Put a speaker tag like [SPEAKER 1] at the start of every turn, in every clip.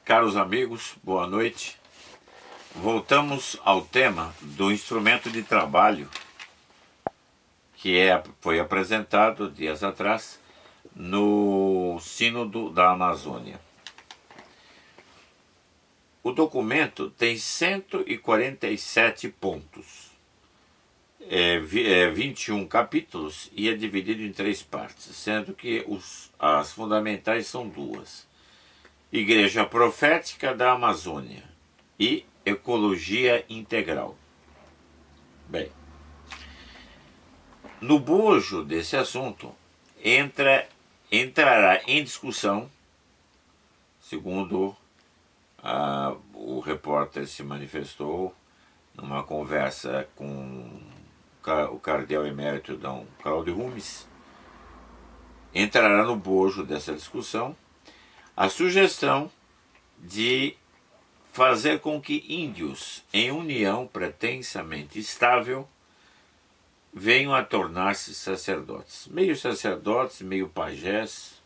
[SPEAKER 1] Caros amigos, boa noite. Voltamos ao tema do instrumento de trabalho que foi apresentado dias atrás no Sínodo da Amazônia. O documento tem 147 pontos, 21 capítulos e é dividido em 3 partes, sendo que as fundamentais são 2. Igreja Profética da Amazônia e Ecologia Integral. Bem, no bojo desse assunto entrará em discussão, segundo o repórter se manifestou numa conversa com o cardeal emérito D. Cláudio Rumes, entrará no bojo dessa discussão a sugestão de fazer com que índios em união pretensamente estável venham a tornar-se sacerdotes, meio pajés,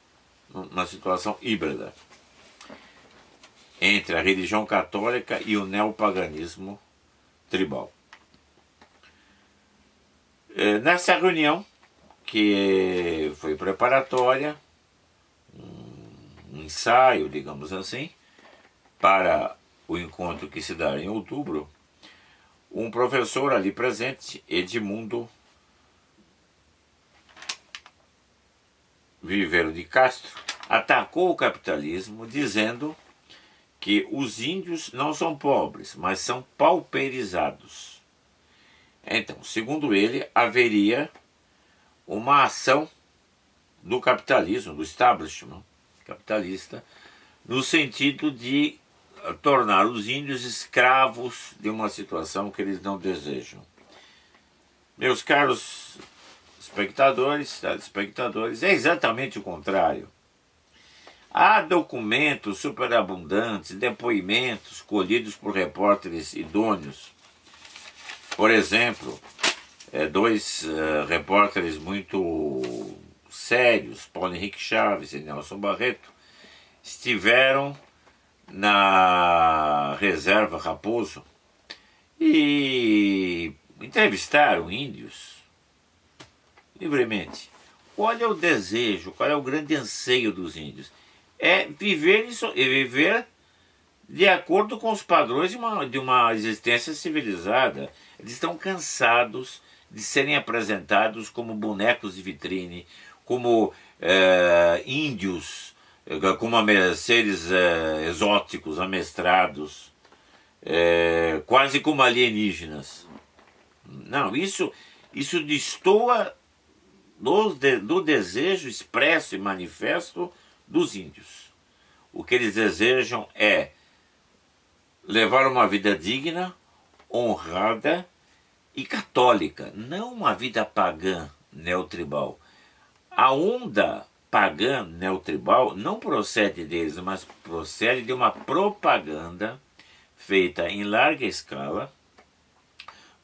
[SPEAKER 1] numa situação híbrida entre a religião católica e o neopaganismo tribal. Nessa reunião, que foi preparatória, um ensaio, digamos assim, para o encontro que se dará em outubro, um professor ali presente, Edmundo Viveiro de Castro, atacou o capitalismo dizendo que os índios não são pobres, mas são pauperizados. Então, segundo ele, haveria uma ação do capitalismo, do establishment capitalista, no sentido de tornar os índios escravos de uma situação que eles não desejam. Meus caros espectadores, telespectadores, é exatamente o contrário. Há documentos superabundantes, depoimentos colhidos por repórteres idôneos. Por exemplo, 2 repórteres muito sérios, Paulo Henrique Chaves e Nelson Barreto, estiveram na reserva Raposo e entrevistaram índios livremente. Olha o desejo, qual é o grande anseio dos índios? É viver de acordo com os padrões de uma existência civilizada. Eles estão cansados de serem apresentados como bonecos de vitrine, como índios, como seres exóticos, amestrados, quase como alienígenas. Não, isso destoa do desejo expresso e manifesto dos índios. O que eles desejam é levar uma vida digna, honrada e católica, não uma vida pagã, neotribal. A onda pagã, neotribal, não procede deles, mas procede de uma propaganda feita em larga escala,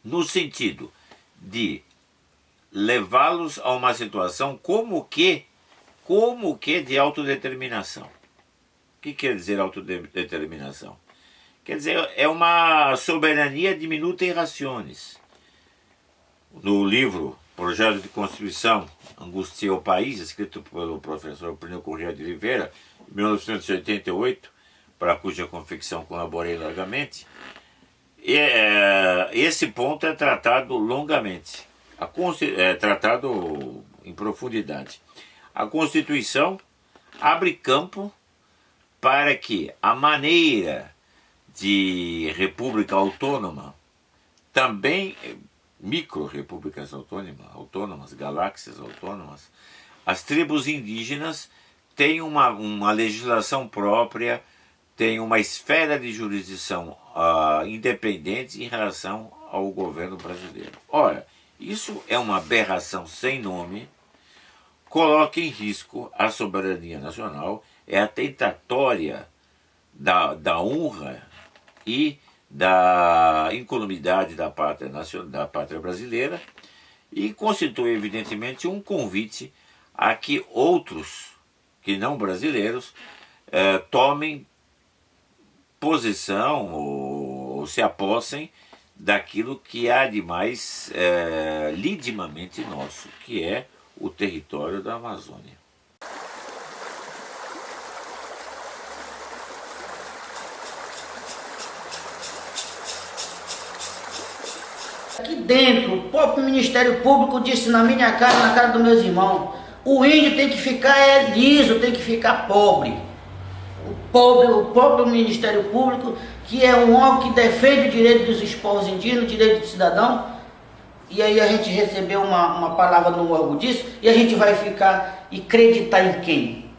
[SPEAKER 1] no sentido de levá-los a uma situação como que de autodeterminação. O que quer dizer autodeterminação? Quer dizer, é uma soberania diminuta em raciones. No livro Projeto de Constituição, Angústia ao País, escrito pelo professor Plínio Corrêa de Oliveira, em 1988, para cuja confecção colaborei largamente, esse ponto é tratado longamente, tratado em profundidade. A Constituição abre campo para que a maneira de república autônoma, também micro-repúblicas autônomas, galáxias autônomas, as tribos indígenas têm uma legislação própria, têm uma esfera de jurisdição independente em relação ao governo brasileiro. Ora, isso é uma aberração sem nome, coloca em risco a soberania nacional, é a tentatória da honra e da incolumidade da pátria brasileira, e constitui evidentemente um convite a que outros, que não brasileiros, tomem posição ou se apossem daquilo que há de mais lidimamente nosso, que é o território da Amazônia.
[SPEAKER 2] Aqui dentro, o próprio Ministério Público disse na minha cara, na cara dos meus irmãos, o índio tem que ficar liso, tem que ficar pobre. O próprio Ministério Público, que é um órgão que defende o direito dos povos indígenas, o direito do cidadão, e aí a gente recebeu uma palavra no órgão disso, e a gente vai ficar e acreditar em quem?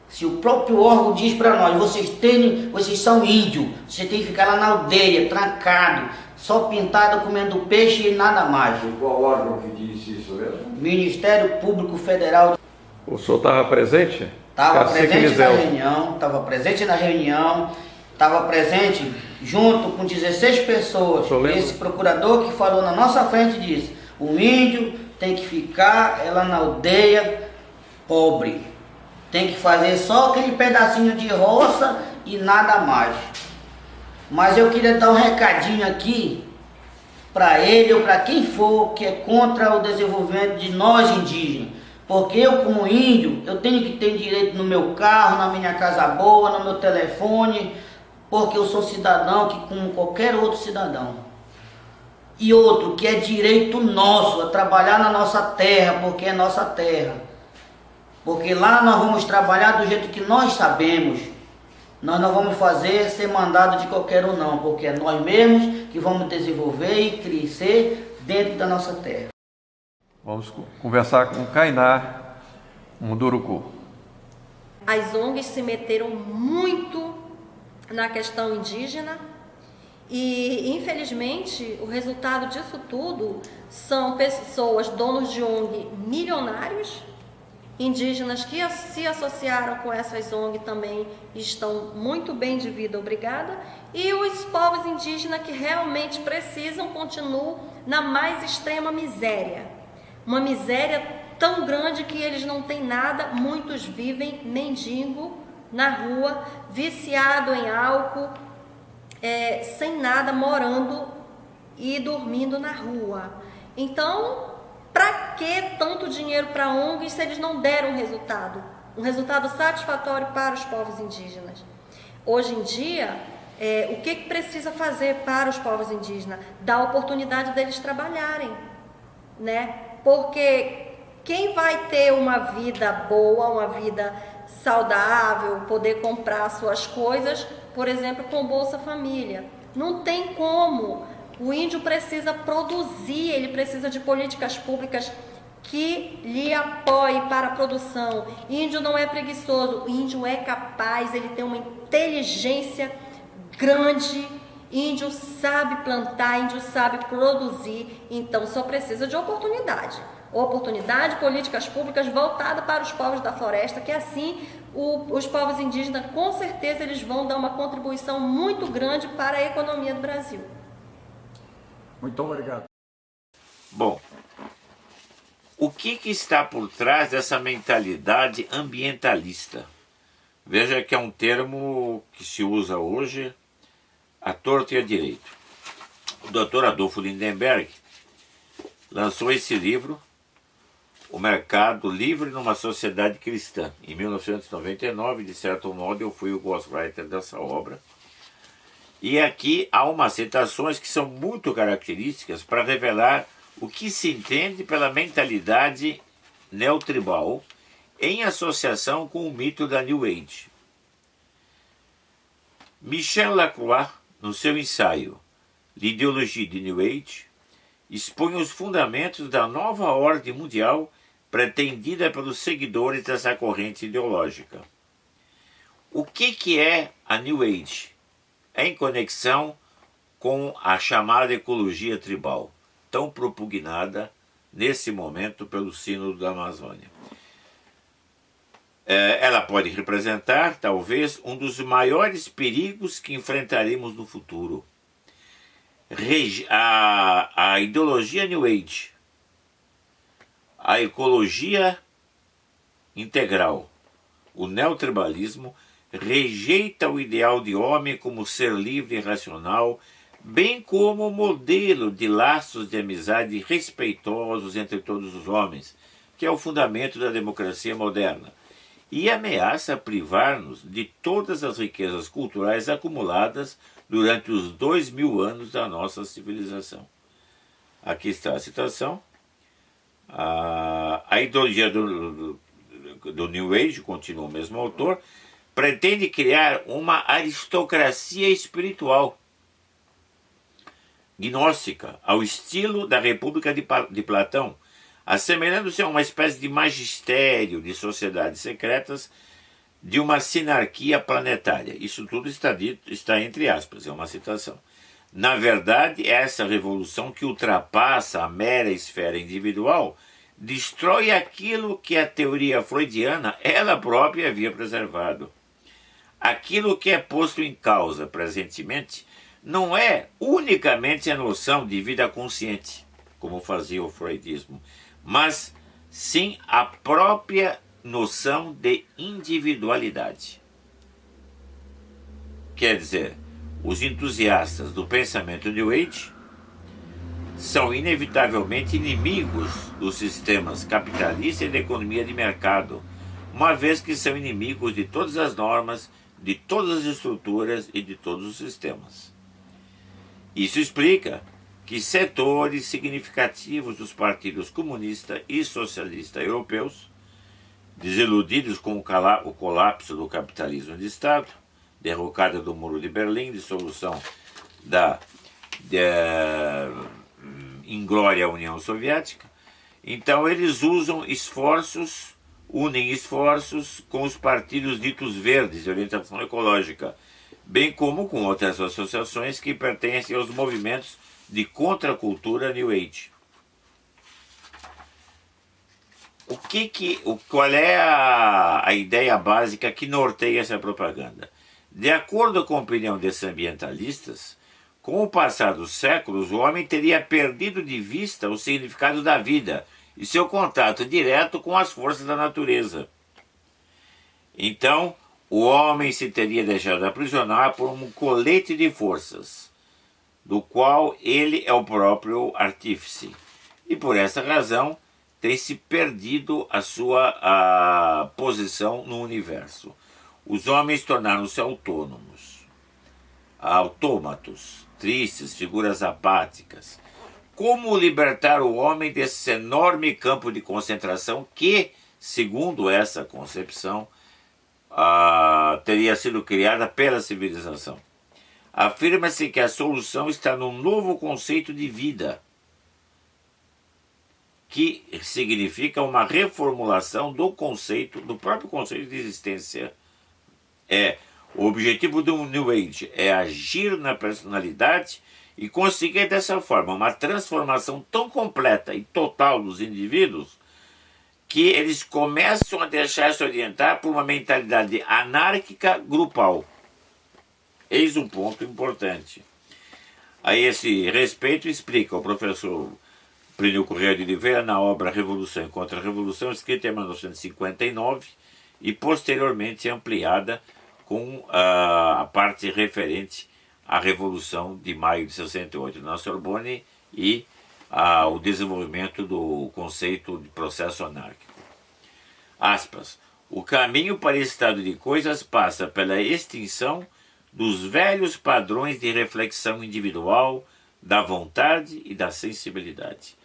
[SPEAKER 2] Se o próprio órgão diz para nós, vocês são índios, vocês têm que ficar lá na aldeia, trancado, só pintado, comendo peixe e nada mais.
[SPEAKER 3] Qual órgão que disse isso mesmo?
[SPEAKER 2] Ministério Público Federal.
[SPEAKER 4] O senhor estava presente?
[SPEAKER 2] Estava presente na reunião, estava presente junto com 16 pessoas. Esse procurador que falou na nossa frente disse, o índio tem que ficar lá na aldeia pobre. Tem que fazer só aquele pedacinho de roça e nada mais. Mas eu queria dar um recadinho aqui para ele ou para quem for que é contra o desenvolvimento de nós indígenas. Porque eu, como índio, eu tenho que ter direito no meu carro, na minha casa boa, no meu telefone, porque eu sou cidadão que como qualquer outro cidadão. E outro, que é direito nosso, a trabalhar na nossa terra, porque é nossa terra. Porque lá nós vamos trabalhar do jeito que nós sabemos. Nós não vamos ser mandado de qualquer um não, porque é nós mesmos que vamos desenvolver e crescer dentro da nossa terra.
[SPEAKER 4] Vamos conversar com Kainá Munduruku.
[SPEAKER 5] As ONGs se meteram muito na questão indígena e, infelizmente, o resultado disso tudo são pessoas, donos de ONG milionários, indígenas que se associaram com essas ONGs também estão muito bem de vida, obrigada, e os povos indígenas que realmente precisam continuam na mais extrema miséria. Uma miséria tão grande que eles não têm nada, muitos vivem mendigo na rua, viciado em álcool, sem nada, morando e dormindo na rua. Então, para que tanto dinheiro para ONGs se eles não deram um resultado satisfatório para os povos indígenas? Hoje em dia, o que precisa fazer para os povos indígenas? Dar a oportunidade deles trabalharem, né? Porque quem vai ter uma vida boa, uma vida saudável, poder comprar suas coisas, por exemplo, com Bolsa Família? Não tem como. O índio precisa produzir, ele precisa de políticas públicas que lhe apoiem para a produção. Índio não é preguiçoso, o índio é capaz, ele tem uma inteligência grande. Índio sabe plantar, índio sabe produzir, então só precisa de oportunidade. Oportunidade, políticas públicas voltadas para os povos da floresta, que assim os povos indígenas, com certeza, eles vão dar uma contribuição muito grande para a economia do Brasil.
[SPEAKER 3] Muito obrigado.
[SPEAKER 1] Bom, o que está por trás dessa mentalidade ambientalista? Veja que é um termo que se usa hoje à torta e à direito. O Dr. Adolfo Lindenberg lançou esse livro, O Mercado Livre numa Sociedade Cristã, em 1999. De certo modo eu fui o ghostwriter dessa obra. E aqui há umas citações que são muito características para revelar o que se entende pela mentalidade neotribal em associação com o mito da New Age. Michel Lacroix, no seu ensaio L'idéologie de New Age, expõe os fundamentos da nova ordem mundial pretendida pelos seguidores dessa corrente ideológica. O que é a New Age? Em conexão com a chamada ecologia tribal, tão propugnada nesse momento pelo Sínodo da Amazônia. Ela pode representar, talvez, um dos maiores perigos que enfrentaremos no futuro. A ideologia New Age, a ecologia integral, o neotribalismo, rejeita o ideal de homem como ser livre e racional, bem como o modelo de laços de amizade respeitosos entre todos os homens, que é o fundamento da democracia moderna, e ameaça privar-nos de todas as riquezas culturais acumuladas durante os 2000 anos da nossa civilização. Aqui está a citação. A ideologia do New Age, continua o mesmo autor, pretende criar uma aristocracia espiritual gnóstica, ao estilo da República de Platão, assemelhando-se a uma espécie de magistério de sociedades secretas de uma sinarquia planetária. Isso tudo está entre aspas, é uma citação. Na verdade, essa revolução que ultrapassa a mera esfera individual destrói aquilo que a teoria freudiana ela própria havia preservado. Aquilo que é posto em causa presentemente não é unicamente a noção de vida consciente, como fazia o freudismo, mas sim a própria noção de individualidade. Quer dizer, os entusiastas do pensamento New Age são inevitavelmente inimigos dos sistemas capitalistas e da economia de mercado, uma vez que são inimigos de todas as normas, de todas as estruturas e de todos os sistemas. Isso explica que setores significativos dos partidos comunista e socialista europeus, desiludidos com o colapso do capitalismo de Estado, derrocada do Muro de Berlim, dissolução da inglória União Soviética, então eles unem esforços com os partidos ditos verdes de orientação ecológica, bem como com outras associações que pertencem aos movimentos de contracultura New Age. Qual é a ideia básica que norteia essa propaganda? De acordo com a opinião desses ambientalistas, com o passar dos séculos, o homem teria perdido de vista o significado da vida e seu contato direto com as forças da natureza. Então, o homem se teria deixado aprisionar por um colete de forças, do qual ele é o próprio artífice. E por essa razão tem se perdido a sua posição no universo. Os homens tornaram-se autômatos, tristes, figuras apáticas. Como libertar o homem desse enorme campo de concentração que, segundo essa concepção, teria sido criada pela civilização? Afirma-se que a solução está num novo conceito de vida, que significa uma reformulação do próprio conceito de existência. O objetivo do New Age é agir na personalidade e conseguir dessa forma uma transformação tão completa e total dos indivíduos que eles começam a deixar-se orientar por uma mentalidade anárquica grupal. Eis um ponto importante. A esse respeito explica o professor Plínio Corrêa de Oliveira na obra Revolução e Contra-Revolução, escrita em 1959 e posteriormente ampliada com a parte referente à Revolução de Maio de 68 na Sorbonne e o desenvolvimento do conceito de processo anárquico. Aspas. O caminho para esse estado de coisas passa pela extinção dos velhos padrões de reflexão individual, da vontade e da sensibilidade.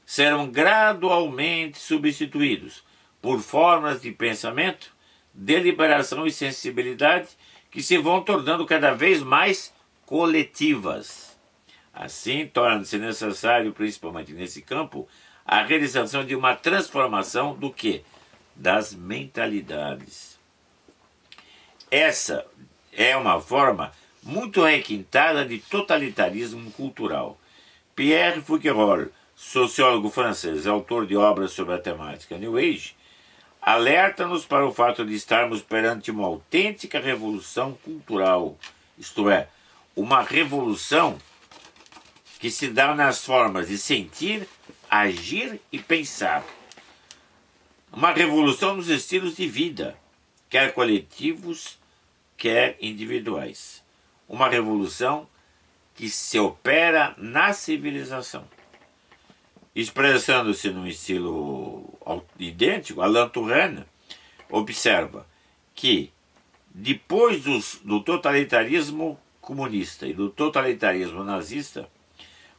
[SPEAKER 1] Serão gradualmente substituídos por formas de pensamento, deliberação e sensibilidade que se vão tornando cada vez mais coletivas. Assim, torna-se necessário, principalmente nesse campo, a realização de uma transformação do quê? Das mentalidades. Essa é uma forma muito requintada de totalitarismo cultural. Pierre Fouquerolles, sociólogo francês, autor de obras sobre a temática New Age, alerta-nos para o fato de estarmos perante uma autêntica revolução cultural, isto é, uma revolução que se dá nas formas de sentir, agir e pensar. Uma revolução nos estilos de vida, quer coletivos, quer individuais. Uma revolução que se opera na civilização. Expressando-se num estilo idêntico, Alain Touraine observa que depois do totalitarismo comunista e do totalitarismo nazista,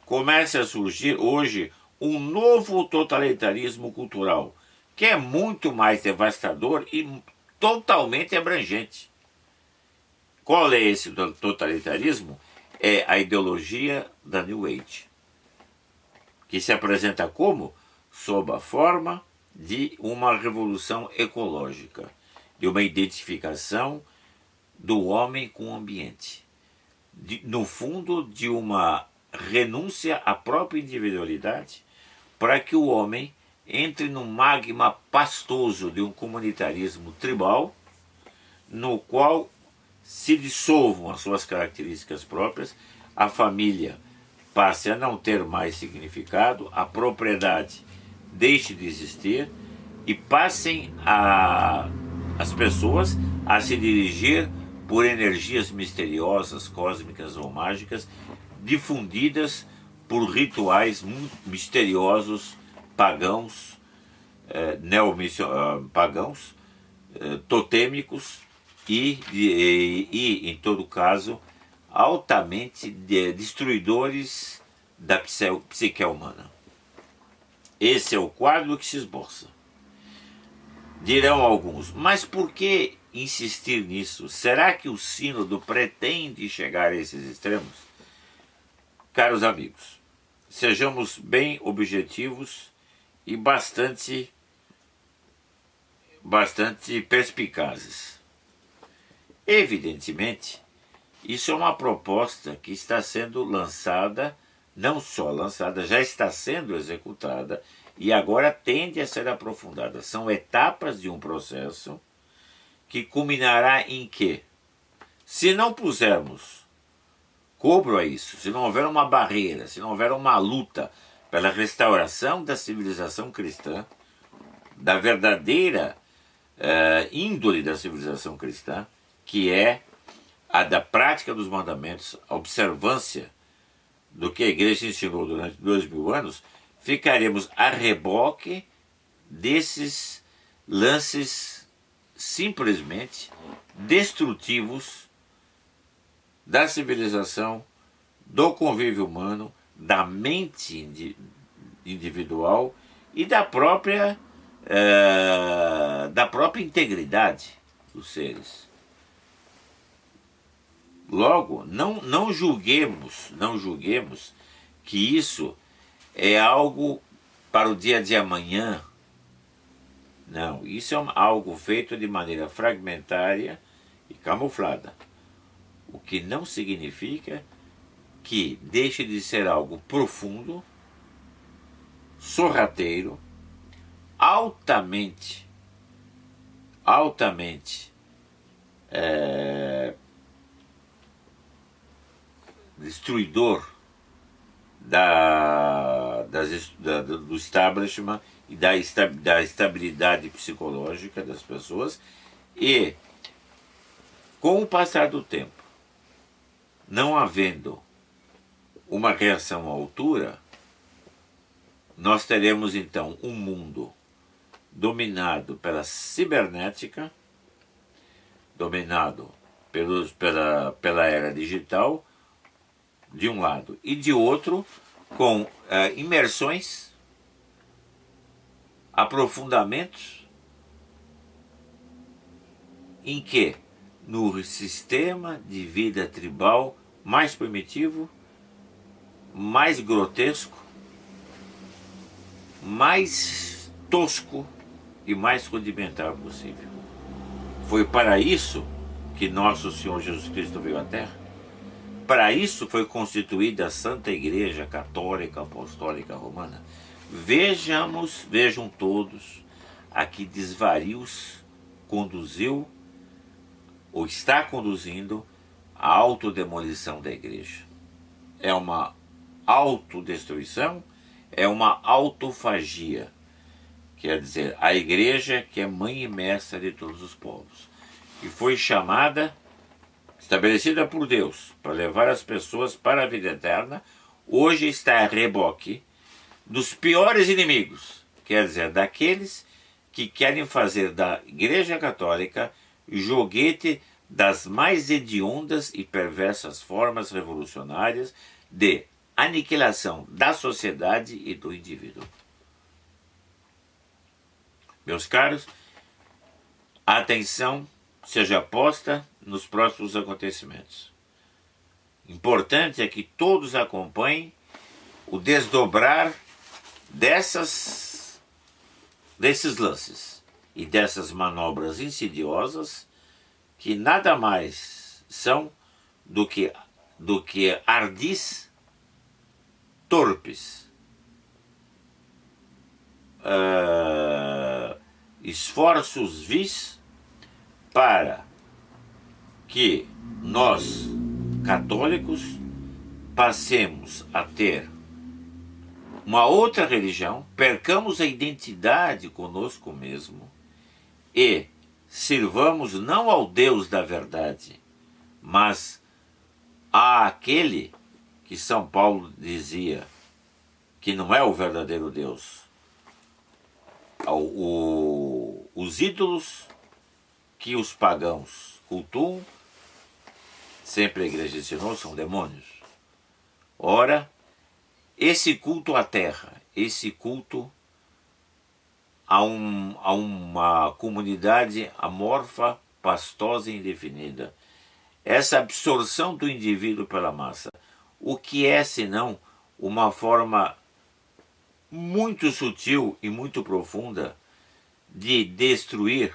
[SPEAKER 1] começa a surgir hoje um novo totalitarismo cultural, que é muito mais devastador e totalmente abrangente. Qual é esse totalitarismo? É a ideologia da New Age, que se apresenta como? Sob a forma de uma revolução ecológica, de uma identificação do homem com o ambiente, no fundo, de uma renúncia à própria individualidade, para que o homem entre no magma pastoso de um comunitarismo tribal, no qual se dissolvam as suas características próprias, a família passe a não ter mais significado, a propriedade deixe de existir e passem as pessoas a se dirigir por energias misteriosas, cósmicas ou mágicas, difundidas por rituais misteriosos, pagãos, pagãos, totêmicos e, em todo caso, altamente destruidores da psique humana. Esse é o quadro que se esboça. Dirão alguns, mas por que insistir nisso? Será que o sínodo pretende chegar a esses extremos? Caros amigos, sejamos bem objetivos e bastante perspicazes. Evidentemente, isso é uma proposta que está sendo lançada, não só lançada, já está sendo executada e agora tende a ser aprofundada. São etapas de um processo que culminará em quê? Se não pusermos cobro a isso, se não houver uma barreira, se não houver uma luta pela restauração da civilização cristã, da verdadeira índole da civilização cristã, que é a da prática dos mandamentos, a observância do que a igreja ensinou durante 2000 anos, ficaremos a reboque desses lances simplesmente destrutivos da civilização, do convívio humano, da mente individual e da própria integridade dos seres. Logo, não julguemos que isso é algo para o dia de amanhã. Não, isso é algo feito de maneira fragmentária e camuflada. O que não significa que deixe de ser algo profundo, sorrateiro, altamente destruidor do establishment e da estabilidade psicológica das pessoas, e com o passar do tempo, não havendo uma reação à altura, nós teremos então um mundo dominado pela cibernética, dominado pela era digital, de um lado, e de outro, com imersões, aprofundamentos, em que? No sistema de vida tribal mais primitivo, mais grotesco, mais tosco e mais rudimentar possível. Foi para isso que nosso Senhor Jesus Cristo veio à Terra. Para isso foi constituída a Santa Igreja Católica Apostólica Romana. Vejam todos a que desvarios conduziu ou está conduzindo a autodemolição da igreja. É uma autodestruição, é uma autofagia. Quer dizer, a igreja que é mãe e mestra de todos os povos, que foi chamada estabelecida por Deus para levar as pessoas para a vida eterna, hoje está a reboque dos piores inimigos, quer dizer, daqueles que querem fazer da Igreja Católica joguete das mais hediondas e perversas formas revolucionárias de aniquilação da sociedade e do indivíduo. Meus caros, a atenção seja posta nos próximos acontecimentos. Importante é que todos acompanhem o desdobrar desses lances e dessas manobras insidiosas que nada mais são do que ardis torpes, esforços vis para que nós, católicos, passemos a ter uma outra religião, percamos a identidade conosco mesmo e sirvamos não ao Deus da verdade, mas àquele que São Paulo dizia que não é o verdadeiro Deus. Os ídolos que os pagãos cultuam, sempre a igreja ensinou, são demônios. Ora, esse culto à terra, esse culto a uma comunidade amorfa, pastosa e indefinida, essa absorção do indivíduo pela massa, o que é senão uma forma muito sutil e muito profunda de destruir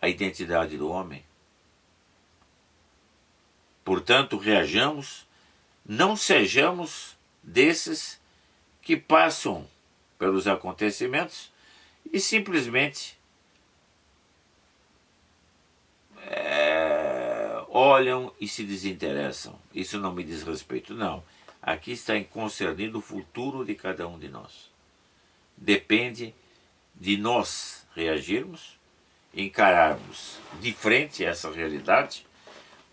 [SPEAKER 1] a identidade do homem? Portanto, reajamos, não sejamos desses que passam pelos acontecimentos e simplesmente olham e se desinteressam. Isso não me diz respeito, não. Aqui está concernido o futuro de cada um de nós. Depende de nós reagirmos, encararmos de frente essa realidade,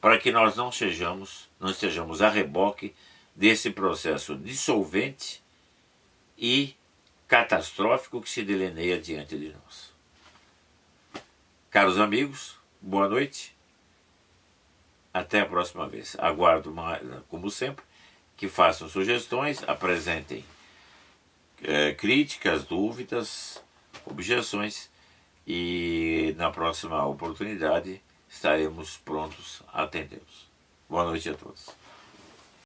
[SPEAKER 1] para que nós não estejamos a reboque desse processo dissolvente e catastrófico que se delineia diante de nós. Caros amigos, boa noite. Até a próxima vez. Aguardo, como sempre, que façam sugestões, apresentem críticas, dúvidas, objeções, e na próxima oportunidade estaremos prontos a atendê-los. Boa noite a todos.